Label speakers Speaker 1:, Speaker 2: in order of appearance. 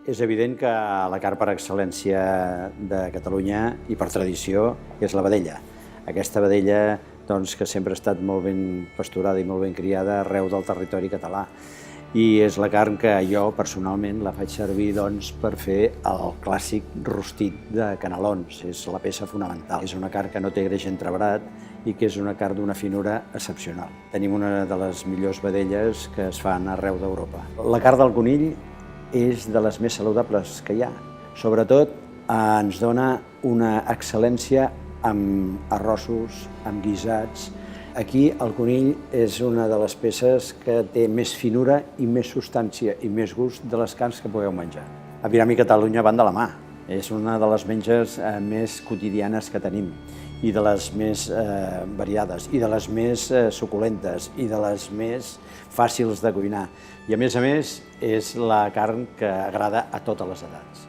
Speaker 1: És evident que la carn per excel·lència de Catalunya i per tradició és la vedella. Aquesta vedella que sempre ha estat molt ben pasturada i molt ben criada arreu del territori català. I és la carn que jo personalment la faig servir per fer el clàssic rostit de canelons. És la peça fonamental. És una carn que no té greix entrebrat i que és una carn d'una finura excepcional. Tenim una de les millors vedelles que es fan arreu d'Europa. La carn del conill és de les més saludables que hi ha. Sobretot ens dona una excel·lència amb arrossos, amb guisats. Aquí el conill és una de les peces que té més finura i més substància i més gust de les carns que pugueu menjar. Aviram i Catalunya van de la mà. És una de les menges més quotidianes que tenim i de les més variades i de les més suculentes i de les més fàcils de cuinar. I a més, és la carn que agrada a totes les edats.